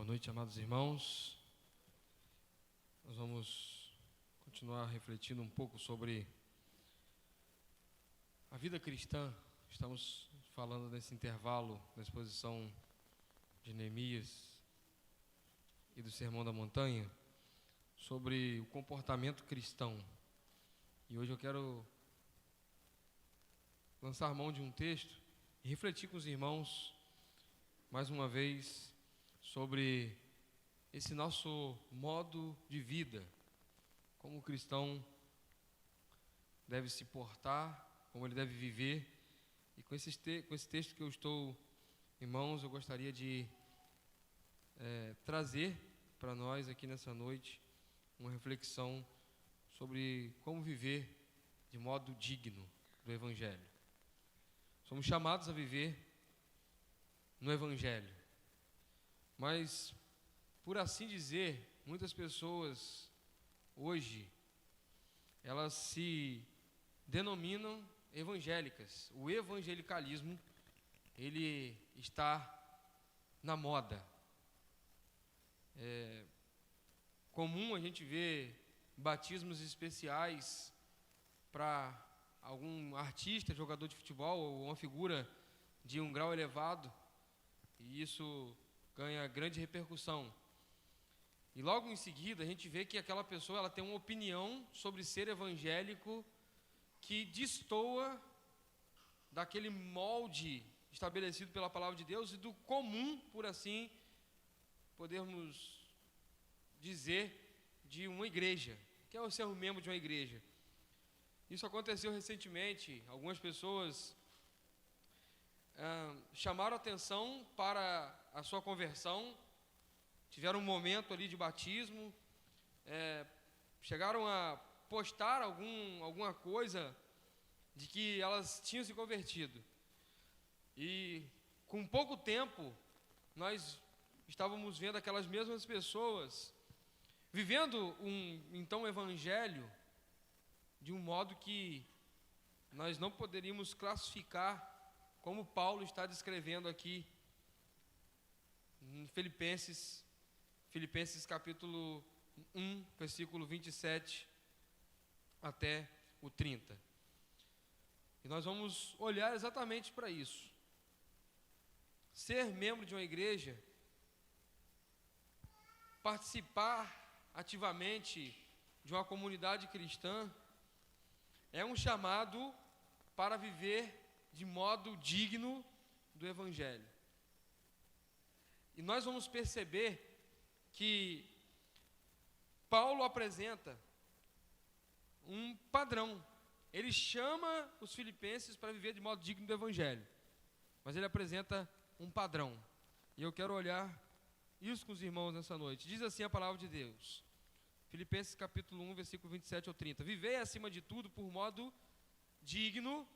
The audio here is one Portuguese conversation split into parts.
Boa noite, amados irmãos. Nós vamos continuar refletindo um pouco sobre a vida cristã. Estamos falando nesse intervalo da exposição de Neemias e do Sermão da Montanha sobre o comportamento cristão. E hoje eu quero lançar mão de um texto e refletir com os irmãos mais uma vez sobre esse nosso modo de vida, como o cristão deve se portar, como ele deve viver. E com esse texto que eu estou, irmãos, eu gostaria de trazer para nós aqui nessa noite uma reflexão sobre como viver de modo digno do Evangelho. Somos chamados a viver no Evangelho, mas, por assim dizer, muitas pessoas hoje, elas se denominam evangélicas. O evangelicalismo, ele está na moda. É comum a gente ver batismos especiais para algum artista, jogador de futebol ou uma figura de um grau elevado, e isso ganha grande repercussão. E logo em seguida a gente vê que aquela pessoa ela tem uma opinião sobre ser evangélico que destoa daquele molde estabelecido pela palavra de Deus e do comum, por assim podermos dizer, de uma igreja, que é o ser um membro de uma igreja. Isso aconteceu recentemente. Algumas pessoas chamaram atenção para a sua conversão, tiveram um momento ali de batismo, chegaram a postar alguma coisa de que elas tinham se convertido. E com pouco tempo, nós estávamos vendo aquelas mesmas pessoas vivendo um evangelho de um modo que nós não poderíamos classificar como Paulo está descrevendo aqui em Filipenses capítulo 1, versículo 27 até o 30. E nós vamos olhar exatamente para isso. Ser membro de uma igreja, participar ativamente de uma comunidade cristã, é um chamado para viver de modo digno do Evangelho. E nós vamos perceber que Paulo apresenta um padrão. Ele chama os filipenses para viver de modo digno do Evangelho, mas ele apresenta um padrão. E eu quero olhar isso com os irmãos nessa noite. Diz assim a palavra de Deus, Filipenses capítulo 1, versículo 27 ao 30. Vivei acima de tudo por modo digno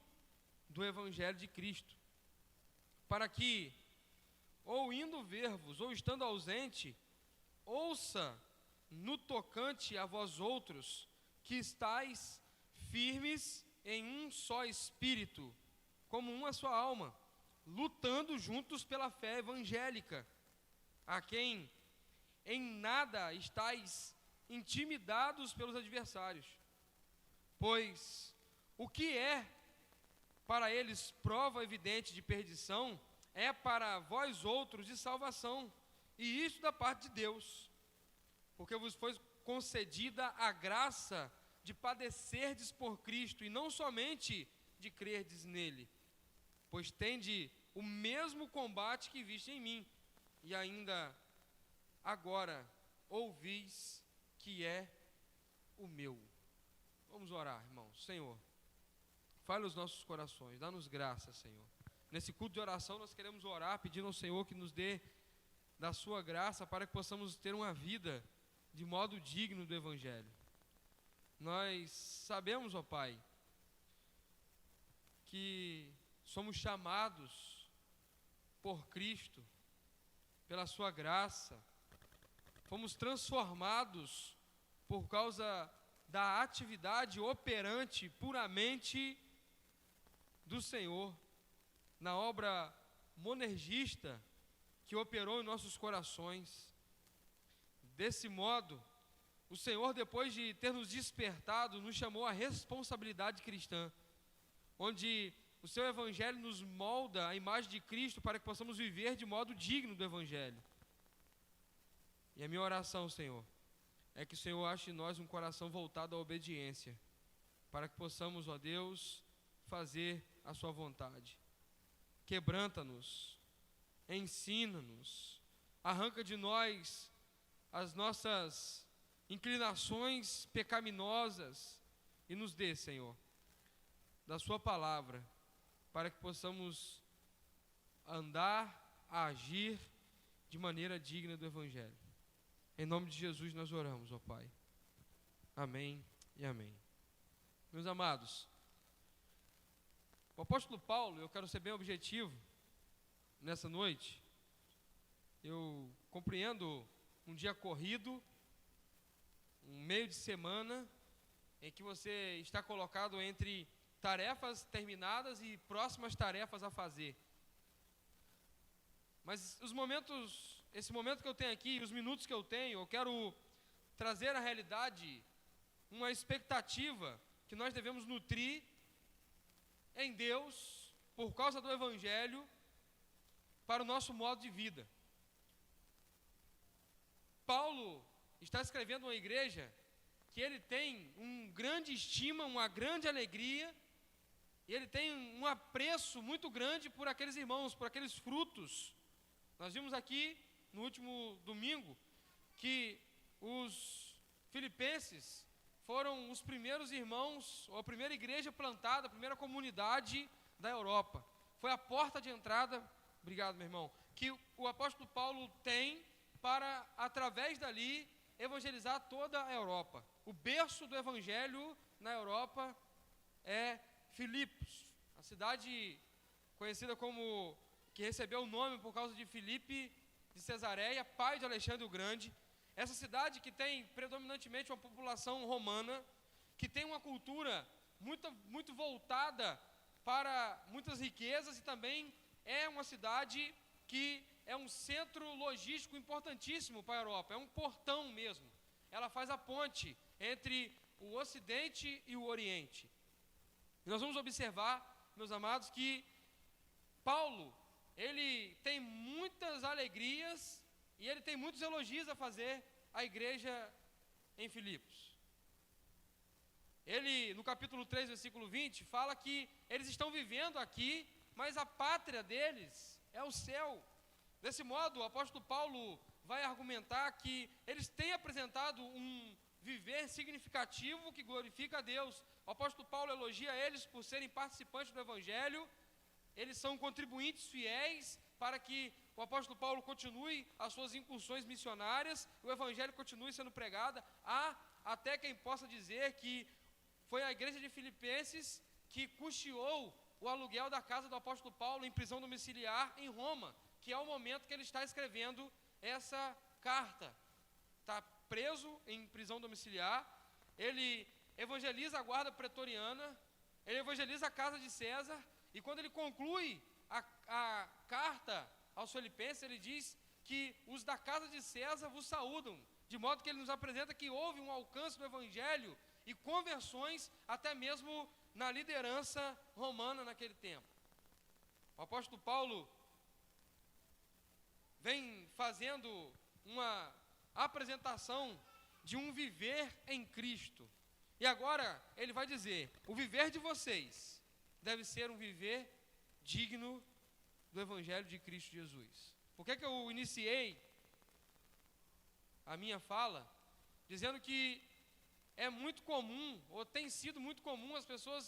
do Evangelho de Cristo, para que, ou indo ver-vos, ou estando ausente, ouça no tocante a vós outros, que estáis firmes em um só espírito, como uma só alma, lutando juntos pela fé evangélica, a quem em nada estáis intimidados pelos adversários, pois o que é para eles prova evidente de perdição, é para vós outros de salvação, e isso da parte de Deus, porque vos foi concedida a graça de padecerdes por Cristo, e não somente de crerdes nele, pois tende o mesmo combate que viste em mim, e ainda agora ouvis que é o meu. Vamos orar, irmãos. Senhor, fale os nossos corações, dá-nos graça, Senhor. Nesse culto de oração nós queremos orar, pedindo ao Senhor que nos dê da sua graça para que possamos ter uma vida de modo digno do Evangelho. Nós sabemos, ó Pai, que somos chamados por Cristo, pela sua graça, fomos transformados por causa da atividade operante puramente do Senhor, na obra monergista que operou em nossos corações. Desse modo, o Senhor, depois de ter nos despertado, nos chamou à responsabilidade cristã, onde o seu Evangelho nos molda a imagem de Cristo para que possamos viver de modo digno do Evangelho. E a minha oração, Senhor, é que o Senhor ache em nós um coração voltado à obediência, para que possamos, ó Deus, fazer a sua vontade. Quebranta-nos, ensina-nos, arranca de nós as nossas inclinações pecaminosas e nos dê, Senhor, da sua palavra, para que possamos andar, agir de maneira digna do Evangelho. Em nome de Jesus nós oramos, ó Pai. Amém e amém. Meus amados, o apóstolo Paulo, eu quero ser bem objetivo nessa noite. Eu compreendo um dia corrido, um meio de semana, em que você está colocado entre tarefas terminadas e próximas tarefas a fazer. Mas esse momento que eu tenho aqui, os minutos que eu tenho, eu quero trazer à realidade uma expectativa que nós devemos nutrir em Deus, por causa do Evangelho, para o nosso modo de vida. Paulo está escrevendo uma igreja que ele tem um grande estima, uma grande alegria, e ele tem um apreço muito grande por aqueles irmãos, por aqueles frutos. Nós vimos aqui, no último domingo, que os filipenses foram os primeiros irmãos, ou a primeira igreja plantada, a primeira comunidade da Europa. Foi a porta de entrada, obrigado meu irmão, que o apóstolo Paulo tem para, através dali, evangelizar toda a Europa. O berço do evangelho na Europa é Filipos, a cidade conhecida como, que recebeu o nome por causa de Filipe de Cesareia, pai de Alexandre o Grande. Essa cidade que tem predominantemente uma população romana, que tem uma cultura muito voltada para muitas riquezas, e também é uma cidade que é um centro logístico importantíssimo para a Europa, é um portão mesmo. Ela faz a ponte entre o Ocidente e o Oriente. E nós vamos observar, meus amados, que Paulo, ele tem muitas alegrias e ele tem muitos elogios a fazer à igreja em Filipos. Ele, no capítulo 3, versículo 20, fala que eles estão vivendo aqui, mas a pátria deles é o céu. Desse modo, o apóstolo Paulo vai argumentar que eles têm apresentado um viver significativo que glorifica a Deus. O apóstolo Paulo elogia eles por serem participantes do Evangelho. Eles são contribuintes fiéis para que o apóstolo Paulo continue as suas incursões missionárias, o Evangelho continue sendo pregado. Há até quem possa dizer que foi a igreja de Filipenses que custeou o aluguel da casa do apóstolo Paulo em prisão domiciliar em Roma, que é o momento que ele está escrevendo essa carta. Está preso em prisão domiciliar, ele evangeliza a guarda pretoriana, ele evangeliza a casa de César, e quando ele conclui a carta aos Filipenses, ele diz que os da casa de César vos saúdam, de modo que ele nos apresenta que houve um alcance do Evangelho e conversões até mesmo na liderança romana naquele tempo. O apóstolo Paulo vem fazendo uma apresentação de um viver em Cristo. E agora ele vai dizer: o viver de vocês deve ser um viver digno do Evangelho de Cristo Jesus. Por que eu iniciei a minha fala dizendo que é muito comum, ou tem sido muito comum, as pessoas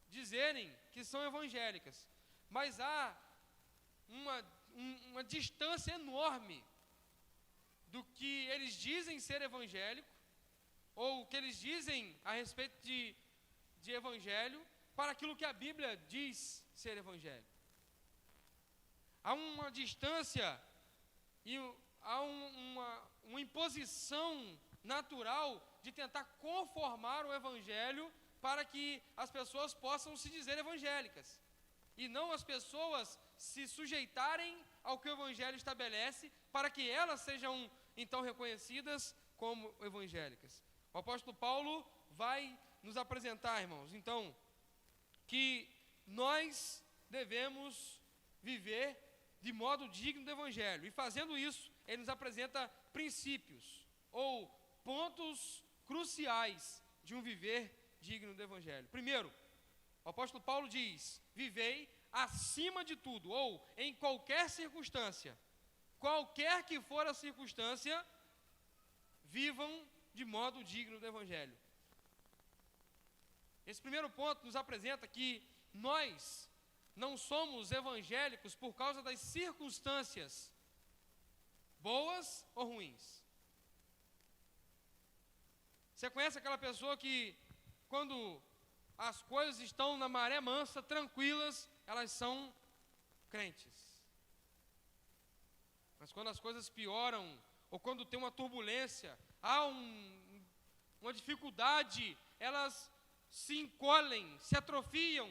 dizerem que são evangélicas, mas há uma distância enorme do que eles dizem ser evangélico, ou o que eles dizem a respeito de evangelho, para aquilo que a Bíblia diz ser evangelho. Há uma distância e há uma imposição natural de tentar conformar o evangelho para que as pessoas possam se dizer evangélicas, e não as pessoas se sujeitarem ao que o Evangelho estabelece, para que elas sejam, então, reconhecidas como evangélicas. O apóstolo Paulo vai nos apresentar, irmãos, então, que nós devemos viver de modo digno do Evangelho. E fazendo isso, ele nos apresenta princípios ou pontos cruciais de um viver digno do Evangelho. Primeiro, o apóstolo Paulo diz: vivei acima de tudo, ou em qualquer circunstância, qualquer que for a circunstância, vivam de modo digno do Evangelho. Esse primeiro ponto nos apresenta que nós não somos evangélicos por causa das circunstâncias, boas ou ruins. Você conhece aquela pessoa que, quando as coisas estão na maré mansa, tranquilas, elas são crentes. Mas quando as coisas pioram, ou quando tem uma turbulência, há uma dificuldade, elas se encolhem, se atrofiam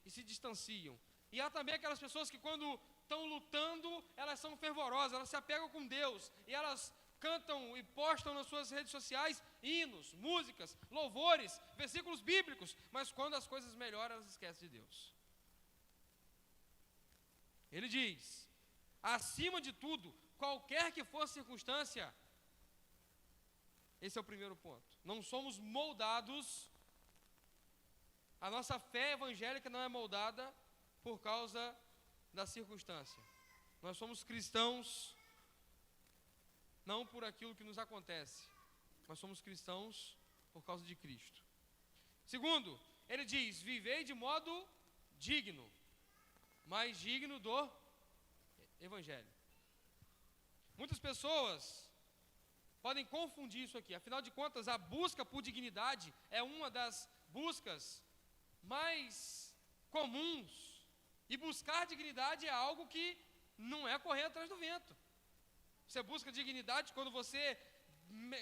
e se distanciam. E há também aquelas pessoas que, quando estão lutando, elas são fervorosas, elas se apegam com Deus, e elas cantam e postam nas suas redes sociais hinos, músicas, louvores, versículos bíblicos, mas quando as coisas melhoram, elas esquecem de Deus. Ele diz: acima de tudo, qualquer que for a circunstância, esse é o primeiro ponto. Não somos moldados, a nossa fé evangélica não é moldada por causa da circunstância. Nós somos cristãos não por aquilo que nos acontece, nós somos cristãos por causa de Cristo. Segundo, ele diz: vivei de modo digno, mais digno do Evangelho. Muitas pessoas podem confundir isso aqui. Afinal de contas, a busca por dignidade é uma das buscas mais comuns. E buscar dignidade é algo que não é correr atrás do vento. Você busca dignidade quando você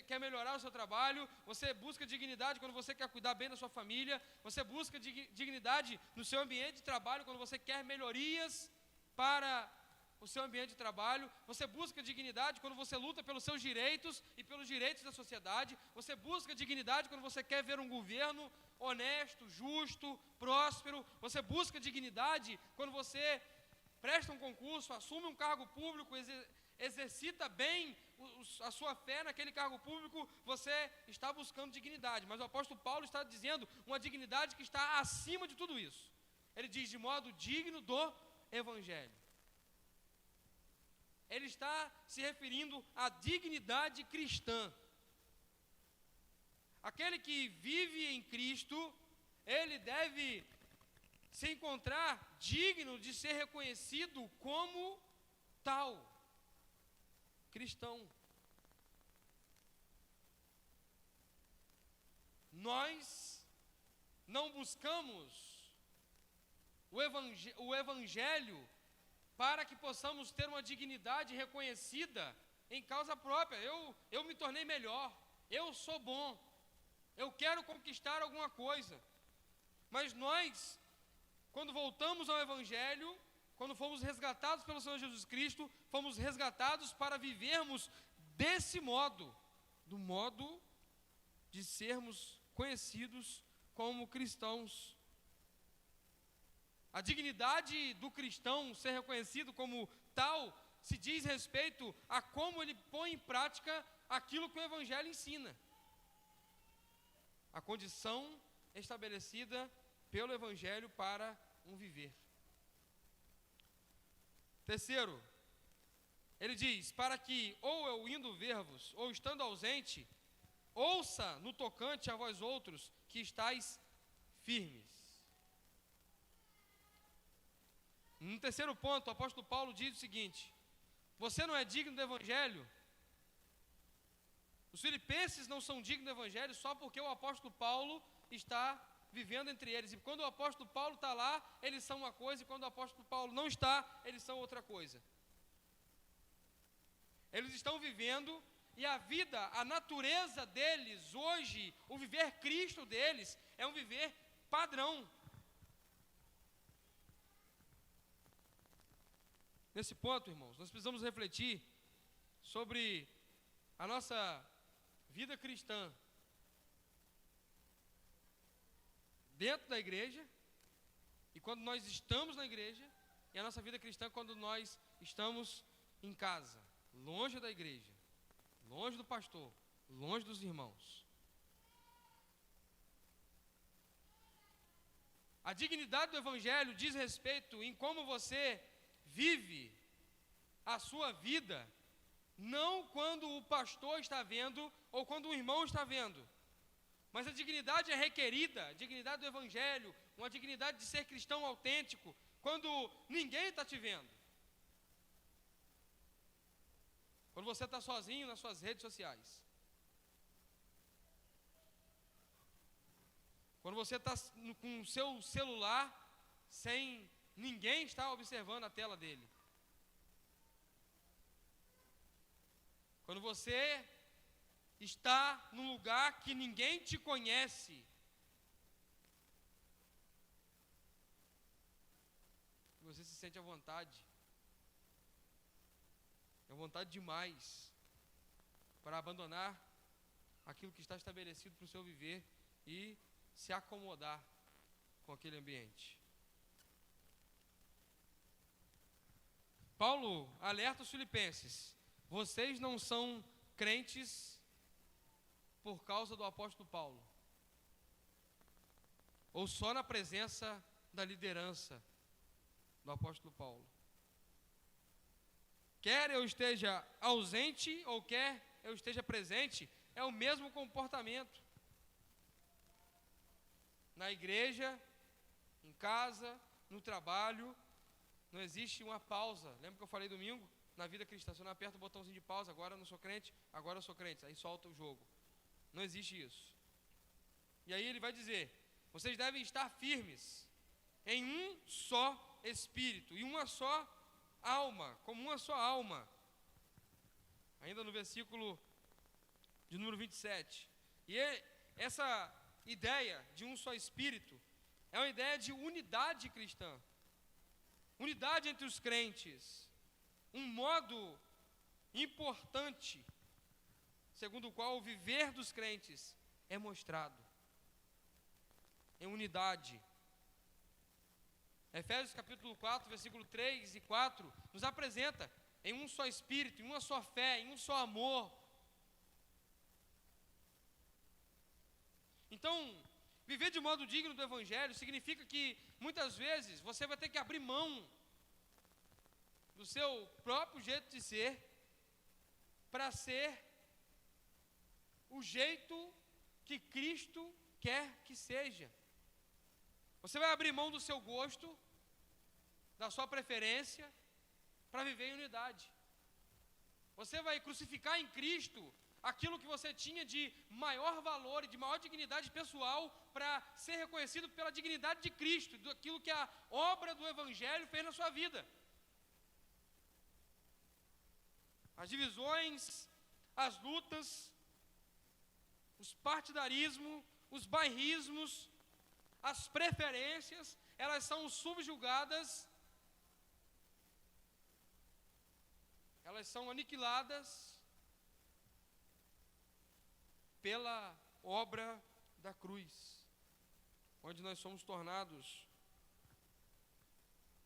quer melhorar o seu trabalho, você busca dignidade quando você quer cuidar bem da sua família, você busca dignidade no seu ambiente de trabalho quando você quer melhorias para o seu ambiente de trabalho, você busca dignidade quando você luta pelos seus direitos e pelos direitos da sociedade, você busca dignidade quando você quer ver um governo honesto, justo, próspero, você busca dignidade quando você presta um concurso, assume um cargo público, exercita bem a sua fé naquele cargo público, você está buscando dignidade. Mas o apóstolo Paulo está dizendo uma dignidade que está acima de tudo isso. Ele diz: de modo digno do Evangelho. Ele está se referindo à dignidade cristã. Aquele que vive em Cristo, ele deve se encontrar digno de ser reconhecido como tal, cristão. Nós não buscamos o Evangelho para que possamos ter uma dignidade reconhecida em causa própria. Eu me tornei melhor, eu sou bom, eu quero conquistar alguma coisa. Mas nós, quando voltamos ao Evangelho, quando fomos resgatados pelo Senhor Jesus Cristo, fomos resgatados para vivermos desse modo, do modo de sermos conhecidos como cristãos. A dignidade do cristão ser reconhecido como tal se diz respeito a como ele põe em prática aquilo que o Evangelho ensina. A condição estabelecida pelo Evangelho para um viver. Terceiro, ele diz: para que, ou eu indo ver-vos, ou estando ausente, ouça no tocante a vós outros que estáis firmes. No terceiro ponto, o apóstolo Paulo diz o seguinte: você não é digno do Evangelho. Os filipenses não são dignos do Evangelho só porque o apóstolo Paulo está vivendo entre eles. E quando o apóstolo Paulo está lá, eles são uma coisa, e quando o apóstolo Paulo não está, eles são outra coisa. Eles estão vivendo, e a vida, a natureza deles hoje, o viver Cristo deles, é um viver padrão. Nesse ponto, irmãos, nós precisamos refletir sobre a nossa vida cristã dentro da igreja, e quando nós estamos na igreja, e a nossa vida cristã quando nós estamos em casa, longe da igreja, longe do pastor, longe dos irmãos. A dignidade do Evangelho diz respeito em como você vive a sua vida, não quando o pastor está vendo ou quando o irmão está vendo. Mas a dignidade é requerida, a dignidade do Evangelho, uma dignidade de ser cristão autêntico, quando ninguém está te vendo. Quando você está sozinho nas suas redes sociais. Quando você está com o seu celular, sem ninguém estar observando a tela dele. Quando você está num lugar que ninguém te conhece. Você se sente à vontade. À vontade demais para abandonar aquilo que está estabelecido para o seu viver e se acomodar com aquele ambiente. Paulo alerta os filipenses: vocês não são crentes por causa do apóstolo Paulo, ou só na presença da liderança do apóstolo Paulo. Quer eu esteja ausente ou quer eu esteja presente, é o mesmo comportamento. Na igreja, em casa, no trabalho, não existe uma pausa. Lembra que eu falei domingo? Na vida cristã, você não aperta o botãozinho de pausa, agora eu não sou crente, agora eu sou crente, aí solta o jogo. Não existe isso. E aí ele vai dizer: vocês devem estar firmes em um só espírito, em uma só alma, como uma só alma. Ainda no versículo de número 27. E essa ideia de um só espírito é uma ideia de unidade cristã. Unidade entre os crentes. Um modo importante, segundo o qual o viver dos crentes é mostrado em unidade. Efésios capítulo 4, versículo 3 e 4, nos apresenta em um só espírito, em uma só fé, em um só amor. Então, viver de modo digno do Evangelho significa que, muitas vezes, você vai ter que abrir mão do seu próprio jeito de ser, para ser o jeito que Cristo quer que seja. Você vai abrir mão do seu gosto, da sua preferência, para viver em unidade. Você vai crucificar em Cristo aquilo que você tinha de maior valor e de maior dignidade pessoal, para ser reconhecido pela dignidade de Cristo, daquilo que a obra do Evangelho fez na sua vida. As divisões, as lutas, os partidarismos, os bairrismos, as preferências, elas são subjugadas, elas são aniquiladas pela obra da cruz, onde nós somos tornados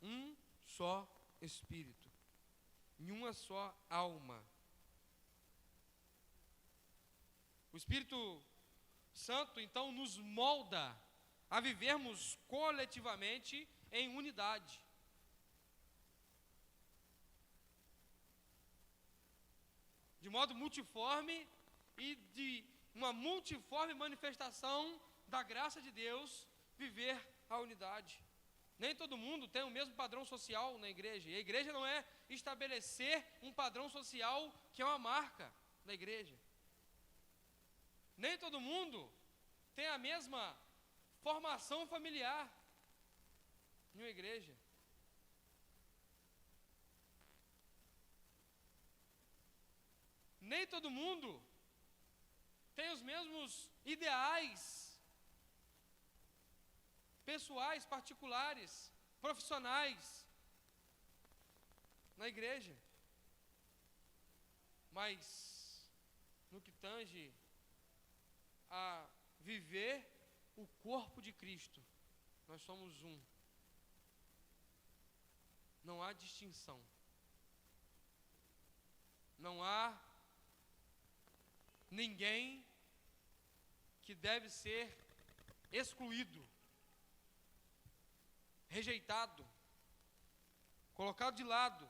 um só espírito, em uma só alma. O Espírito Santo, então, nos molda a vivermos coletivamente em unidade. De modo multiforme e de uma multiforme manifestação da graça de Deus, viver a unidade. Nem todo mundo tem o mesmo padrão social na igreja. E a igreja não é estabelecer um padrão social que é uma marca da igreja. Nem todo mundo tem a mesma formação familiar em uma igreja. Nem todo mundo tem os mesmos ideais pessoais, particulares, profissionais. na igreja. Mas, no que tange a viver o corpo de Cristo, nós somos um. Não há distinção. Não há ninguém que deve ser excluído, rejeitado, colocado de lado.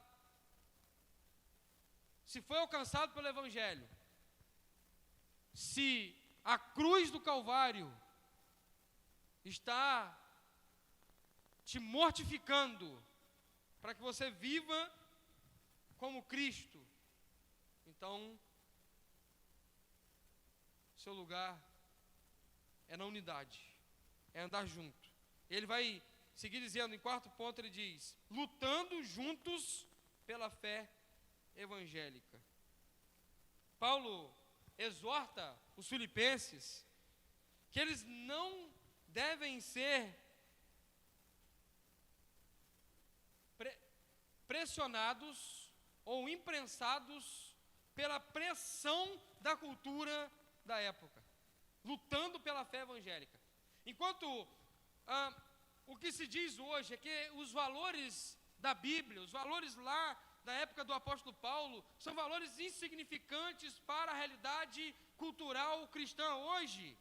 Se foi alcançado pelo Evangelho, se a cruz do Calvário está te mortificando para que você viva como Cristo, então seu lugar é na unidade, é andar junto. Ele vai seguir dizendo, em quarto ponto ele diz, lutando juntos pela fé evangélica. Paulo exorta os filipenses que eles não devem ser pressionados ou imprensados pela pressão da cultura da época, lutando pela fé evangélica. Enquanto o que se diz hoje é que os valores da Bíblia, os valores lá da época do apóstolo Paulo, são valores insignificantes para a realidade cultural cristã. Hoje,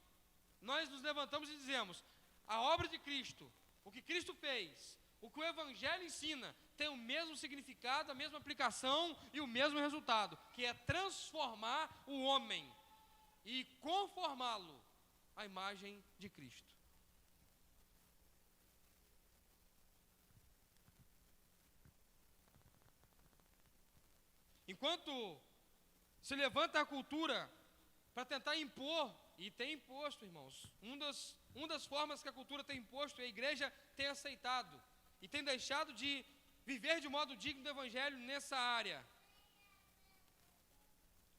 nós nos levantamos e dizemos, a obra de Cristo, o que Cristo fez, o que o Evangelho ensina, tem o mesmo significado, a mesma aplicação e o mesmo resultado, que é transformar o homem e conformá-lo à imagem de Cristo. Enquanto se levanta a cultura para tentar impor, e tem imposto, irmãos, uma das formas que a cultura tem imposto, a igreja tem aceitado, e tem deixado de viver de modo digno do Evangelho nessa área.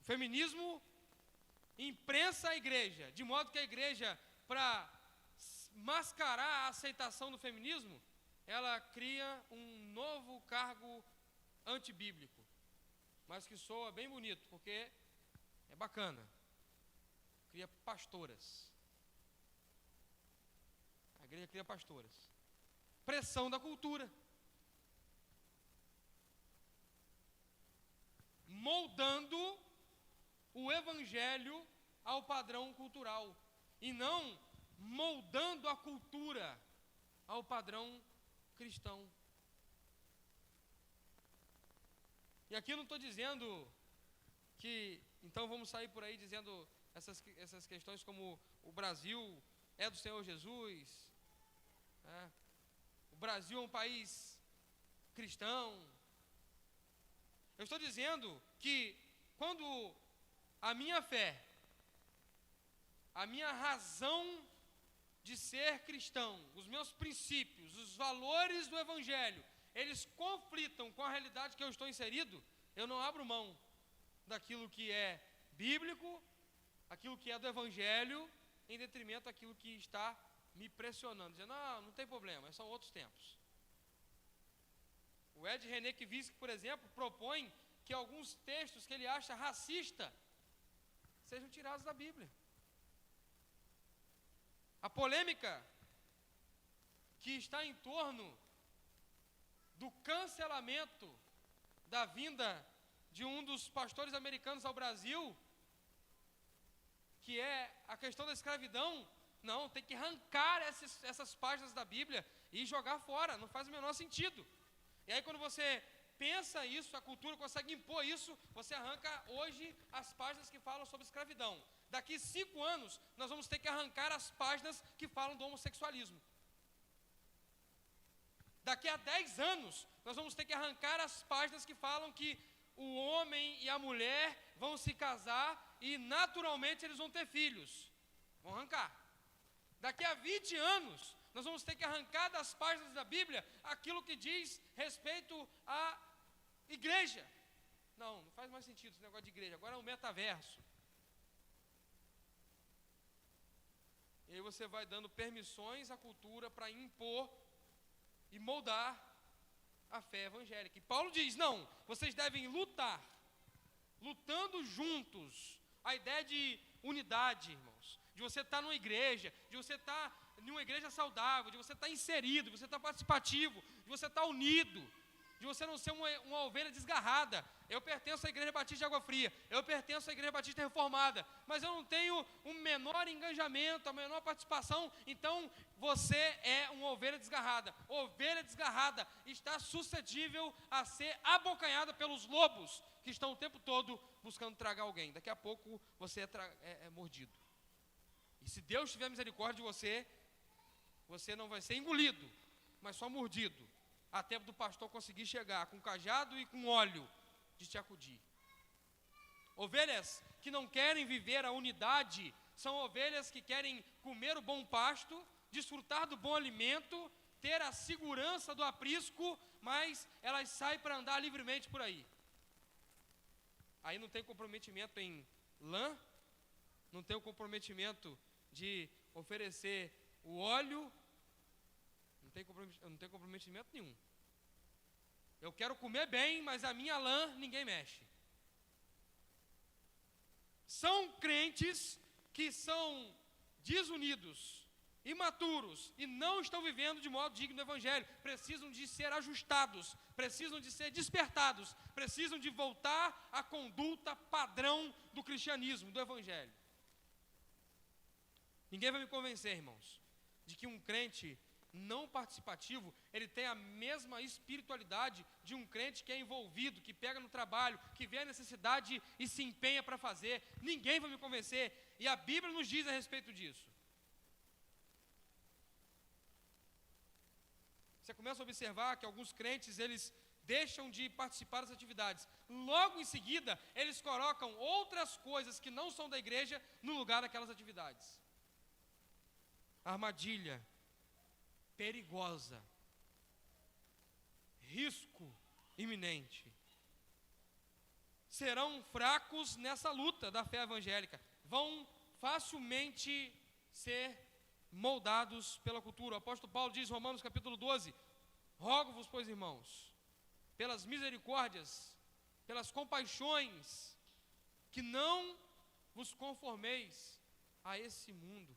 O feminismo imprensa a igreja, de modo que a igreja, para mascarar a aceitação do feminismo, ela cria um novo cargo antibíblico, mas que soa bem bonito, porque é bacana. Cria pastoras. A igreja cria pastoras. Pressão da cultura. Moldando o Evangelho ao padrão cultural. E não moldando a cultura ao padrão cristão. E aqui eu não estou dizendo que, então vamos sair por aí dizendo essas questões como o Brasil é do Senhor Jesus, né? O Brasil é um país cristão. Eu estou dizendo que quando a minha fé, a minha razão de ser cristão, os meus princípios, os valores do Evangelho, eles conflitam com a realidade que eu estou inserido, eu não abro mão daquilo que é bíblico, aquilo que é do Evangelho, em detrimento daquilo que está me pressionando, dizendo, não tem problema, são outros tempos. O Ed René Kivitsky, por exemplo, propõe que alguns textos que ele acha racista sejam tirados da Bíblia. A polêmica que está em torno do cancelamento da vinda de um dos pastores americanos ao Brasil, que é a questão da escravidão, não, tem que arrancar essas páginas da Bíblia e jogar fora, não faz o menor sentido. E aí quando você pensa isso, a cultura consegue impor isso, você arranca hoje as páginas que falam sobre escravidão. Daqui 5 anos, nós vamos ter que arrancar as páginas que falam do homossexualismo. Daqui a 10 anos, nós vamos ter que arrancar as páginas que falam que o homem e a mulher vão se casar e naturalmente eles vão ter filhos. Vão arrancar. Daqui a 20 anos, nós vamos ter que arrancar das páginas da Bíblia aquilo que diz respeito à igreja. Não faz mais sentido esse negócio de igreja, agora é um metaverso. E aí você vai dando permissões à cultura para impor e moldar a fé evangélica. E Paulo diz, não, vocês devem lutar, lutando juntos. A ideia de unidade, irmãos, de você estar numa igreja, de você estar em uma igreja saudável, de você estar inserido, de você estar participativo, de você estar unido, de você não ser uma ovelha desgarrada. Eu pertenço à Igreja Batista de Água Fria, eu pertenço à Igreja Batista Reformada, mas eu não tenho um menor engajamento, a menor participação, então você é uma ovelha desgarrada. Ovelha desgarrada está suscetível a ser abocanhada pelos lobos, que estão o tempo todo buscando tragar alguém. Daqui a pouco você é mordido. E se Deus tiver misericórdia de você, você não vai ser engolido, mas só mordido, até do pastor conseguir chegar com cajado e com óleo de te acudir. Ovelhas que não querem viver a unidade são ovelhas que querem comer o bom pasto, desfrutar do bom alimento, ter a segurança do aprisco, mas elas saem para andar livremente por aí. Aí não tem comprometimento em lã, não tem o comprometimento de oferecer o óleo, não tem comprometimento nenhum. Eu quero comer bem, mas a minha lã ninguém mexe. São crentes que são desunidos, imaturos e não estão vivendo de modo digno do Evangelho. Precisam de ser ajustados, precisam de ser despertados, precisam de voltar à conduta padrão do cristianismo, do Evangelho. Ninguém vai me convencer, irmãos, de que um crente não participativo, ele tem a mesma espiritualidade de um crente que é envolvido, que pega no trabalho, que vê a necessidade e se empenha para fazer. Ninguém vai me convencer, e a Bíblia nos diz a respeito disso. Você começa a observar que alguns crentes, eles deixam de participar das atividades. Logo em seguida, eles colocam outras coisas que não são da igreja no lugar daquelas atividades. Armadilha perigosa, risco iminente. Serão fracos nessa luta da fé evangélica, vão facilmente ser moldados pela cultura. O apóstolo Paulo diz em Romanos capítulo 12, rogo-vos, pois, irmãos, pelas misericórdias, pelas compaixões, que não vos conformeis a esse mundo,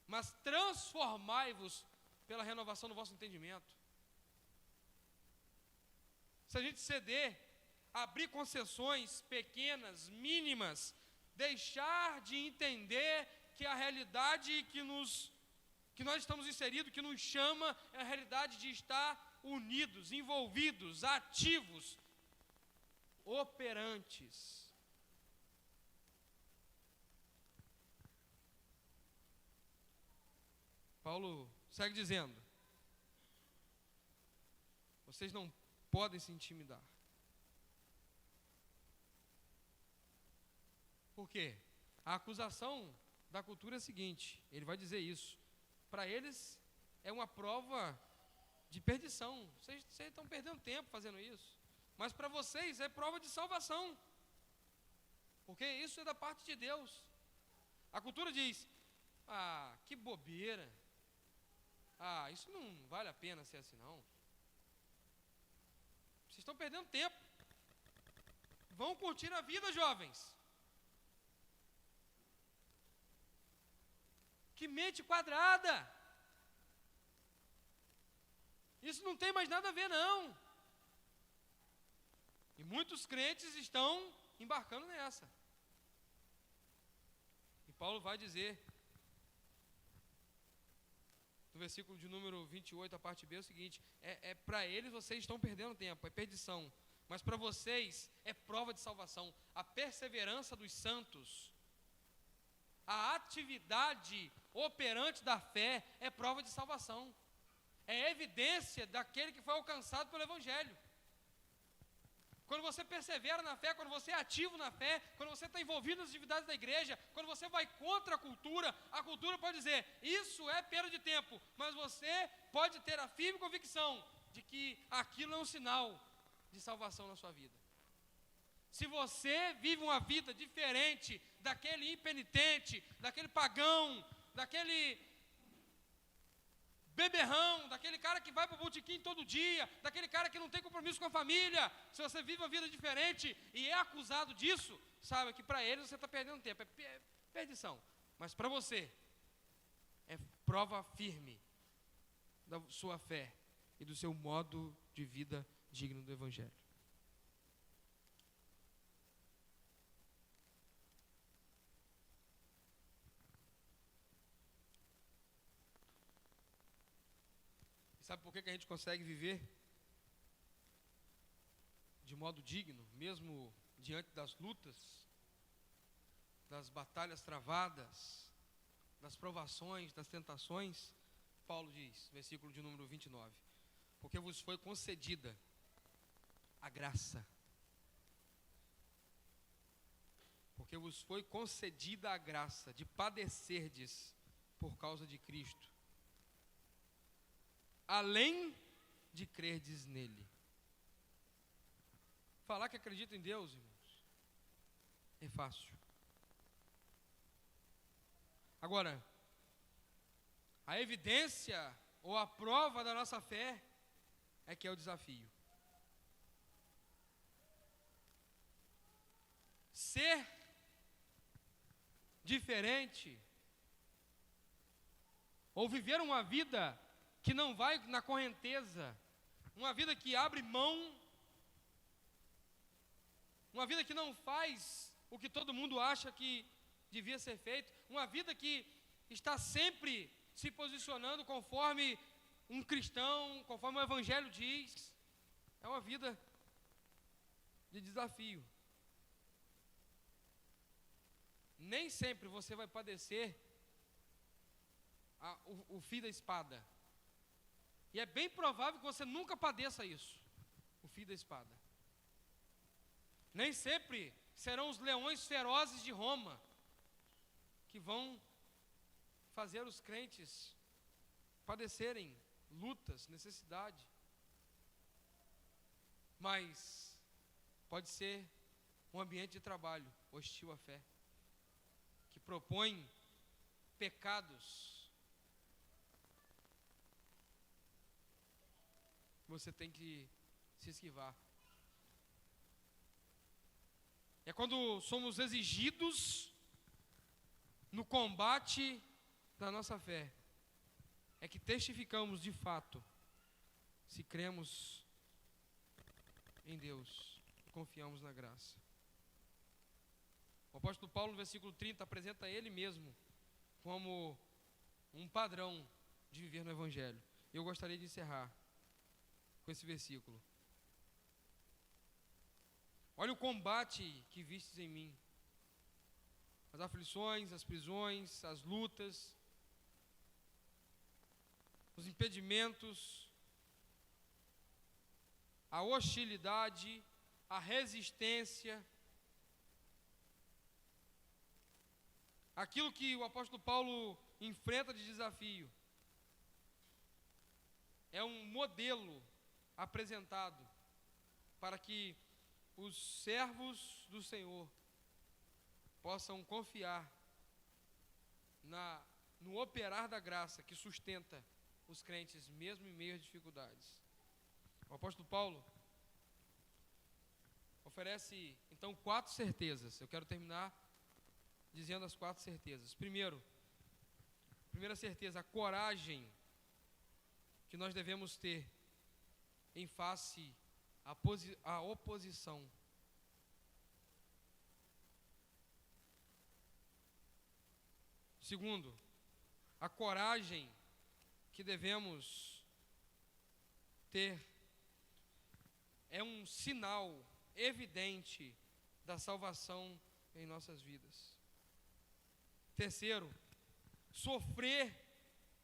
mas transformai-vos pela renovação do vosso entendimento. Se a gente ceder, abrir concessões pequenas, mínimas, deixar de entender que a realidade que nós estamos inseridos, que nos chama, é a realidade de estar unidos, envolvidos, ativos, operantes. Paulo segue dizendo, vocês não podem se intimidar. Por quê? A acusação da cultura é a seguinte, ele vai dizer isso, para eles é uma prova de perdição, vocês estão perdendo tempo fazendo isso, mas para vocês é prova de salvação, porque isso é da parte de Deus. A cultura diz, que bobeira, isso não vale a pena ser assim não. Vocês estão perdendo tempo. Vão curtir a vida, jovens. Que mente quadrada. Isso não tem mais nada a ver não. E muitos crentes estão embarcando nessa. E Paulo vai dizer no versículo de número 28, a parte B, é o seguinte, para eles vocês estão perdendo tempo, é perdição, mas para vocês é prova de salvação. A perseverança dos santos, a atividade operante da fé é prova de salvação, é evidência daquele que foi alcançado pelo Evangelho. Quando você persevera na fé, quando você é ativo na fé, quando você está envolvido nas atividades da igreja, quando você vai contra a cultura pode dizer, isso é perda de tempo, mas você pode ter a firme convicção de que aquilo é um sinal de salvação na sua vida. Se você vive uma vida diferente daquele impenitente, daquele pagão, daquele beberrão, daquele cara que vai para o botequim todo dia, daquele cara que não tem compromisso com a família, se você vive uma vida diferente e é acusado disso, saiba que para eles você está perdendo tempo, é perdição. Mas para você, é prova firme da sua fé e do seu modo de vida digno do Evangelho. E sabe por que a gente consegue viver de modo digno, mesmo diante das lutas, das batalhas travadas, das provações, das tentações? Paulo diz, versículo de número 29, porque vos foi concedida a graça. Porque vos foi concedida a graça de padecerdes por causa de Cristo, além de crerdes nele. Falar que acredita em Deus, irmãos, é fácil. Agora, a evidência ou a prova da nossa fé é que é o desafio. Ser diferente ou viver uma vida que não vai na correnteza, uma vida que abre mão, uma vida que não faz o que todo mundo acha que devia ser feito, uma vida que está sempre se posicionando conforme um cristão, conforme o Evangelho diz, é uma vida de desafio. Nem sempre você vai padecer o fio da espada. E é bem provável que você nunca padeça isso, o fio da espada. Nem sempre serão os leões ferozes de Roma que vão fazer os crentes padecerem lutas, necessidade. Mas pode ser um ambiente de trabalho hostil à fé, que propõe pecados. Você tem que se esquivar. É quando somos exigidos no combate da nossa fé, é que testificamos de fato se cremos em Deus, confiamos na graça. O apóstolo Paulo, no versículo 30, apresenta ele mesmo como um padrão de viver no Evangelho. Eu gostaria de encerrar com esse versículo. Olha o combate que vistes em mim, as aflições, as prisões, as lutas, os impedimentos, a hostilidade, a resistência, aquilo que o apóstolo Paulo enfrenta de desafio, é um modelo apresentado para que os servos do Senhor possam confiar no operar da graça que sustenta os crentes mesmo em meio às dificuldades. O apóstolo Paulo oferece então 4 certezas. Eu quero terminar dizendo as 4 certezas. Primeira certeza, a coragem que nós devemos ter em face à oposição. Segundo, a coragem que devemos ter é um sinal evidente da salvação em nossas vidas. Terceiro, sofrer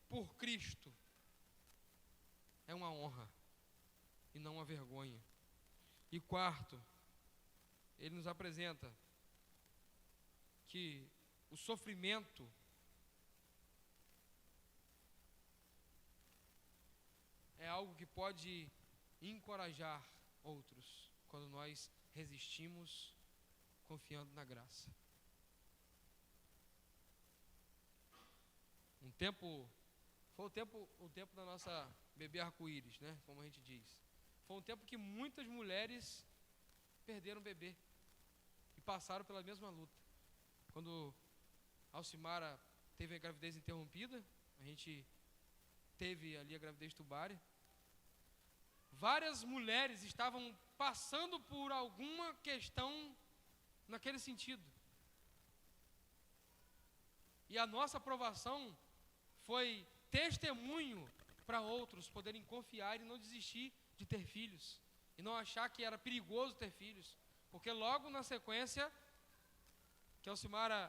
por Cristo é uma honra e não uma vergonha. E quarto, ele nos apresenta que o sofrimento é algo que pode encorajar outros quando nós resistimos confiando na graça. Um tempo Foi o tempo da nossa bebê arco-íris, né? Como a gente diz. Foi um tempo que muitas mulheres perderam o bebê e passaram pela mesma luta. Quando Alcimara teve a gravidez interrompida, a gente teve ali a gravidez tubária. Várias mulheres estavam passando por alguma questão naquele sentido. E a nossa aprovação foi testemunho para outros poderem confiar e não desistir de ter filhos. E não achar que era perigoso ter filhos. Porque logo na sequência, que Alcimara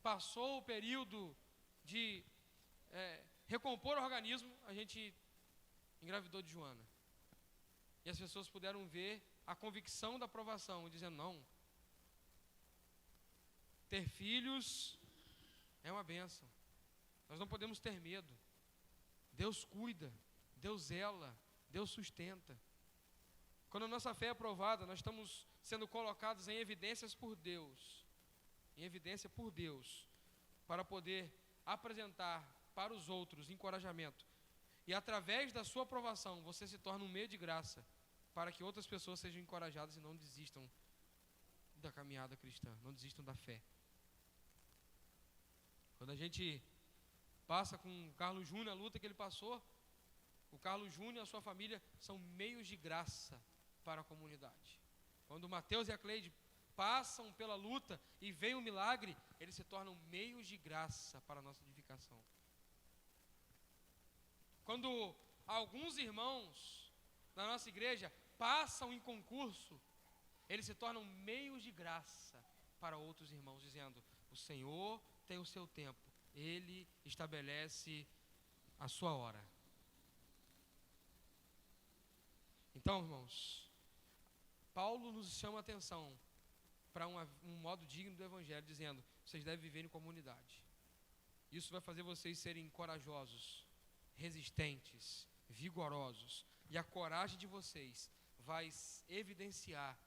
passou o período de recompor o organismo, a gente engravidou de Joana. E as pessoas puderam ver a convicção da aprovação, dizendo, não, ter filhos é uma bênção. Nós não podemos ter medo. Deus cuida, Deus zela, Deus sustenta. Quando a nossa fé é aprovada, nós estamos sendo colocados em evidências por Deus. Em evidência por Deus. Para poder apresentar para os outros encorajamento. E através da sua aprovação, você se torna um meio de graça para que outras pessoas sejam encorajadas e não desistam da caminhada cristã, não desistam da fé. Quando a gente passa com o Carlos Júnior, a luta que ele passou, o Carlos Júnior e a sua família são meios de graça para a comunidade. Quando o Mateus e a Cleide passam pela luta e vem o milagre, eles se tornam meios de graça para a nossa edificação. Quando alguns irmãos da nossa igreja passam em concurso, eles se tornam meios de graça para outros irmãos, dizendo, o Senhor tem o seu tempo, Ele estabelece a sua hora. Então, irmãos, Paulo nos chama a atenção para um modo digno do Evangelho, dizendo, vocês devem viver em comunidade. Isso vai fazer vocês serem corajosos, resistentes, vigorosos. E a coragem de vocês vai evidenciar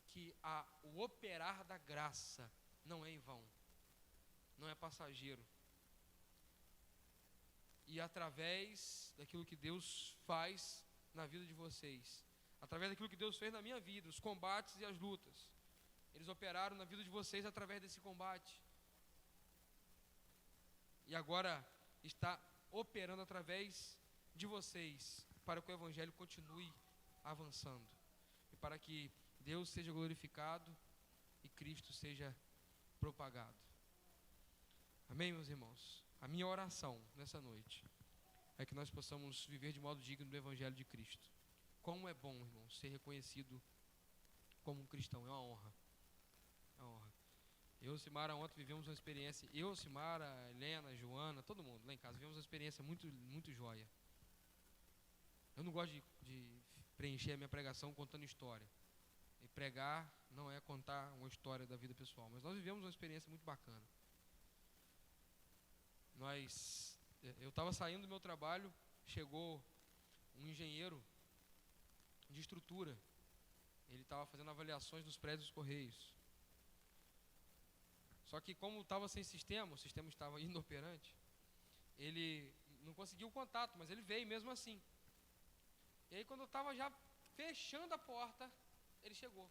que o operar da graça não é em vão, não é passageiro. E através daquilo que Deus faz na vida de vocês, através daquilo que Deus fez na minha vida, os combates e as lutas, eles operaram na vida de vocês através desse combate. E agora está operando através de vocês, para que o Evangelho continue avançando. E para que Deus seja glorificado e Cristo seja propagado. Amém, meus irmãos? A minha oração nessa noite é que nós possamos viver de modo digno do Evangelho de Cristo. Como é bom, irmão, ser reconhecido como um cristão. É uma honra. É uma honra. Eu e Alcimara ontem vivemos uma experiência, Alcimara, Helena, Joana, todo mundo lá em casa, vivemos uma experiência muito, muito joia. Eu não gosto de preencher a minha pregação contando história. E pregar não é contar uma história da vida pessoal, mas nós vivemos uma experiência muito bacana. Eu estava saindo do meu trabalho, chegou um engenheiro de estrutura. Ele estava fazendo avaliações dos prédios dos Correios. Só que como estava sem sistema, o sistema estava inoperante, ele não conseguiu o contato, mas ele veio mesmo assim. E aí quando eu estava já fechando a porta, ele chegou.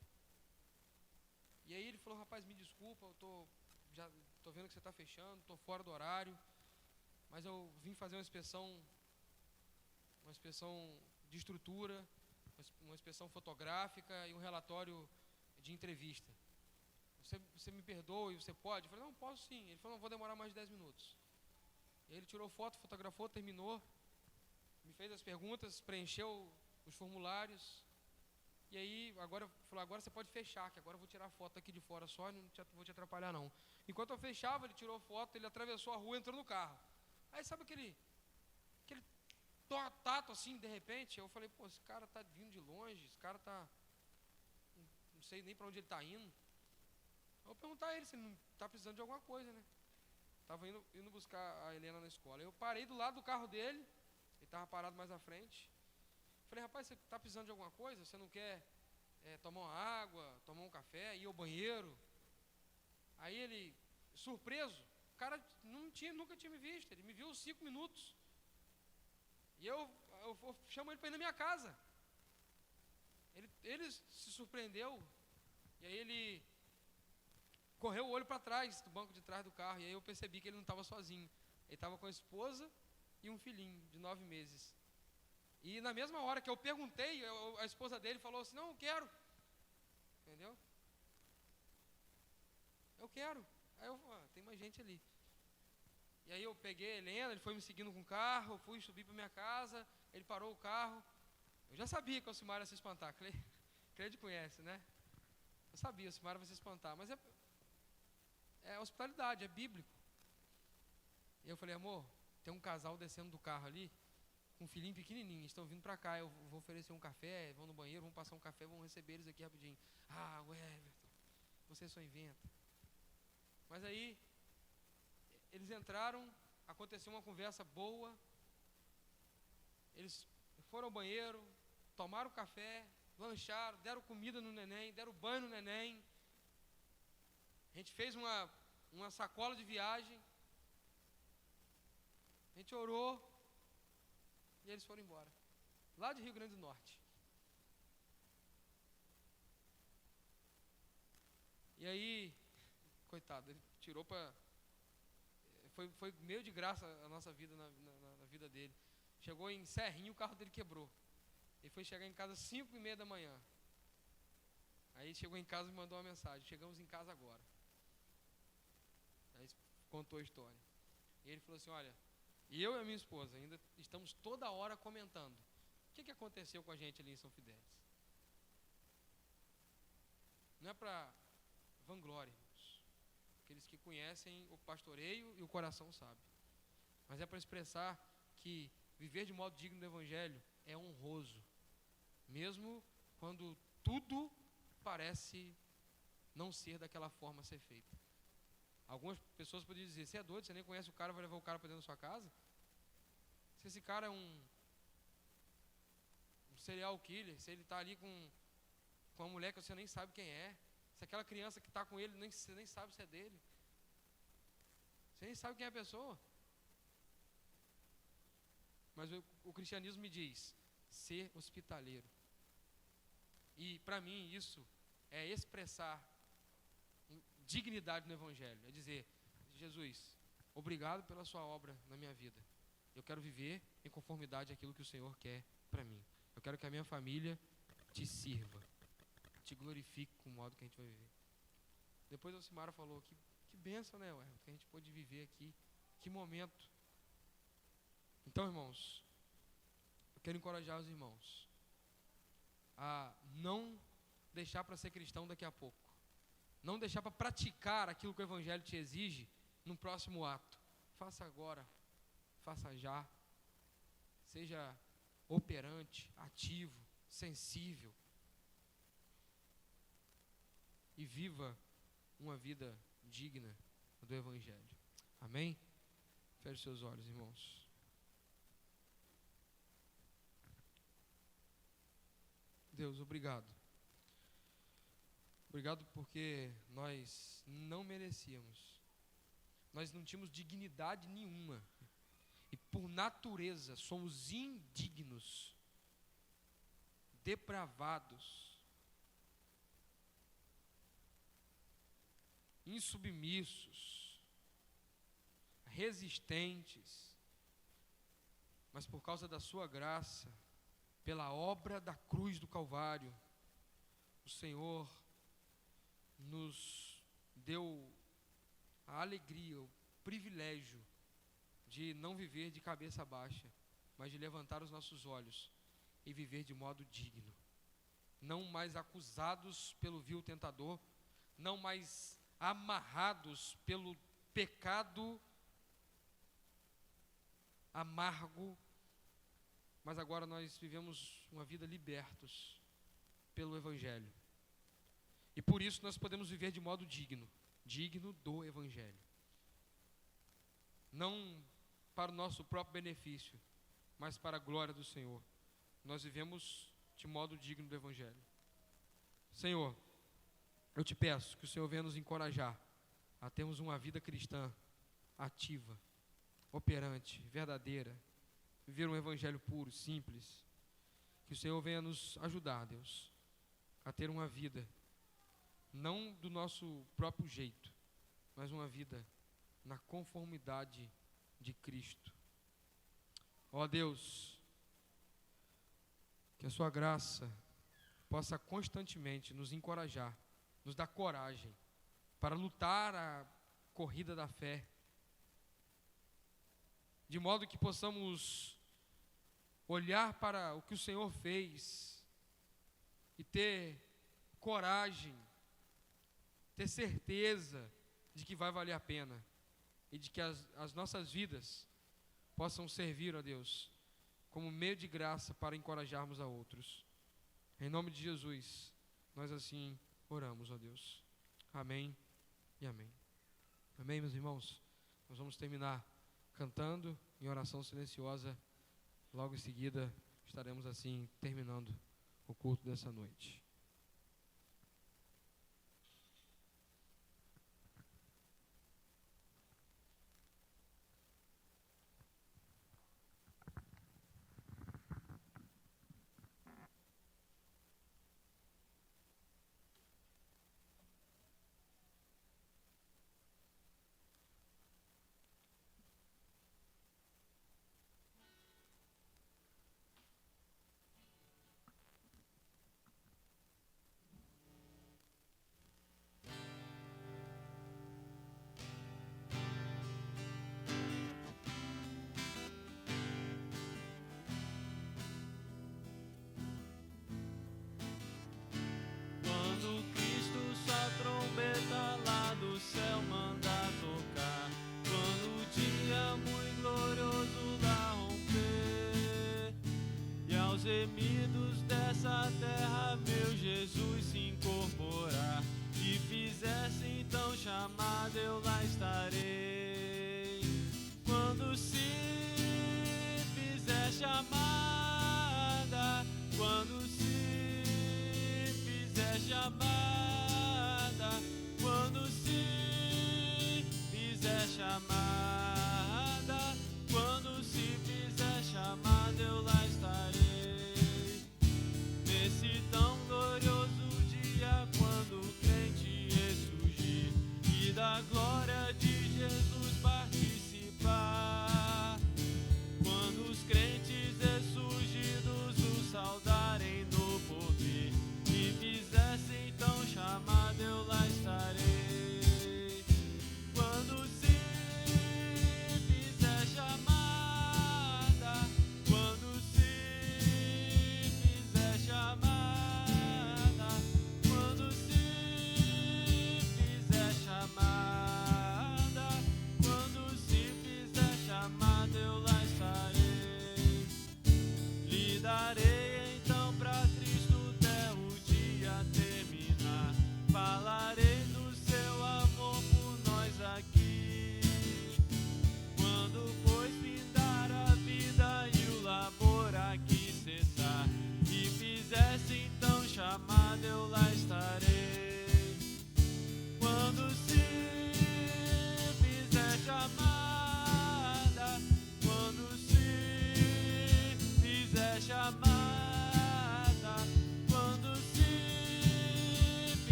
E aí ele falou, rapaz, me desculpa, eu tô vendo que você está fechando, estou fora do horário, mas eu vim fazer uma inspeção de estrutura, uma inspeção fotográfica e um relatório de entrevista. Você me perdoa e você pode? Eu falei, não, posso sim. Ele falou, não, vou demorar mais de 10 minutos. E ele tirou foto, fotografou, terminou, me fez as perguntas, preencheu os formulários. E aí, agora você pode fechar, que agora eu vou tirar a foto aqui de fora só e não vou te atrapalhar não. Enquanto eu fechava, ele tirou foto, ele atravessou a rua e entrou no carro. Aí sabe aquele tato assim, de repente, eu falei, pô, esse cara tá vindo de longe, esse cara tá, não sei nem para onde ele tá indo. Eu vou perguntar a ele se ele não está precisando de alguma coisa, né? Estava indo buscar a Helena na escola. Eu parei do lado do carro dele, ele estava parado mais à frente. Falei, rapaz, você está precisando de alguma coisa? Você não quer tomar uma água, tomar um café, ir ao banheiro? Aí ele, surpreso, o cara nunca tinha me visto, ele me viu 5 minutos. E eu chamo ele para ir na minha casa. Ele se surpreendeu, e aí ele correu o olho para trás, do banco de trás do carro, e aí eu percebi que ele não estava sozinho. Ele estava com a esposa e um filhinho de 9 meses. E na mesma hora que eu perguntei, a esposa dele falou assim, não, eu quero. Entendeu? Eu quero. Aí eu falei, tem mais gente ali. E aí eu peguei a Helena, ele foi me seguindo com o carro, eu fui subir para minha casa, ele parou o carro. Eu já sabia que o Alcimar ia se espantar, Cleide conhece, né? Eu sabia, o Alcimar vai se espantar, mas é hospitalidade, é bíblico. E eu falei, amor, tem um casal descendo do carro ali, com um filhinho pequenininho, estão vindo para cá, eu vou oferecer um café, vão no banheiro, vão passar um café, vão receber eles aqui rapidinho. Ah, o Everton, você só inventa. Mas aí, eles entraram, aconteceu uma conversa boa, eles foram ao banheiro, tomaram café, lancharam, deram comida no neném, deram banho no neném. A gente fez uma sacola de viagem, a gente orou, e eles foram embora, lá de Rio Grande do Norte. E aí, coitado, ele tirou para... Foi meio de graça a nossa vida na vida dele. Chegou em Serrinho, o carro dele quebrou. Ele foi chegar em casa às 5:30 da manhã. Aí chegou em casa e mandou uma mensagem, chegamos em casa agora. Aí contou a história. E ele falou assim, olha, eu e a minha esposa ainda estamos toda hora comentando. O que aconteceu com a gente ali em São Fidélis? Não é para vanglória, irmãos. Aqueles que conhecem o pastoreio e o coração sabe. Mas é para expressar que viver de modo digno do Evangelho é honroso, mesmo quando tudo parece não ser daquela forma a ser feita. Algumas pessoas poderiam dizer, você é doido, você nem conhece o cara, vai levar o cara para dentro da sua casa? Se esse cara é um serial killer, se ele está ali com uma mulher que você nem sabe quem é, se aquela criança que está com ele, você nem sabe se é dele, você nem sabe quem é a pessoa. Mas o cristianismo me diz, ser hospitaleiro. E para mim isso é expressar dignidade no Evangelho. É dizer, Jesus, obrigado pela sua obra na minha vida. Eu quero viver em conformidade àquilo que o Senhor quer para mim. Eu quero que a minha família te sirva, te glorifique com o modo que a gente vai viver. Depois a Alcimara falou, que bênção, né, Everton, que a gente pôde viver aqui. Que momento. Então, irmãos, eu quero encorajar os irmãos a não deixar para ser cristão daqui a pouco. Não deixar para praticar aquilo que o Evangelho te exige no próximo ato. Faça agora, faça já. Seja operante, ativo, sensível. E viva uma vida digna do Evangelho. Amém? Feche seus olhos, irmãos. Deus, obrigado. Obrigado porque nós não merecíamos. Nós não tínhamos dignidade nenhuma. E por natureza somos indignos, depravados, insubmissos, resistentes. Mas por causa da sua graça, pela obra da cruz do Calvário, o Senhor nos deu a alegria, o privilégio de não viver de cabeça baixa, mas de levantar os nossos olhos e viver de modo digno. Não mais acusados pelo vil tentador, não mais amarrados pelo pecado amargo, mas agora nós vivemos uma vida libertos pelo Evangelho. E por isso nós podemos viver de modo digno, digno do Evangelho. Não para o nosso próprio benefício, mas para a glória do Senhor. Nós vivemos de modo digno do Evangelho. Senhor, eu te peço que o Senhor venha nos encorajar a termos uma vida cristã ativa, operante, verdadeira, viver um evangelho puro, simples. Que o Senhor venha nos ajudar, Deus, a ter uma vida, não do nosso próprio jeito, mas uma vida na conformidade de Cristo. Ó Deus, que a sua graça possa constantemente nos encorajar, nos dar coragem para lutar a corrida da fé, de modo que possamos olhar para o que o Senhor fez e ter coragem, ter certeza de que vai valer a pena e de que as nossas vidas possam servir a Deus como meio de graça para encorajarmos a outros. Em nome de Jesus, nós assim oramos, ó Deus. Amém e amém. Amém, meus irmãos? Nós vamos terminar cantando em oração silenciosa. Logo em seguida, estaremos assim terminando o culto dessa noite. Gemidos dessa terra, meu Jesus se incorporar e fizesse então chamada, eu lá estarei. Quando se fizer chamada, quando se fizer chamada, quando se fizer chamada, quando se fizer chamada, eu lá estarei. Nesse tão glorioso dia, quando o crente ressurgir e da glória de Jesus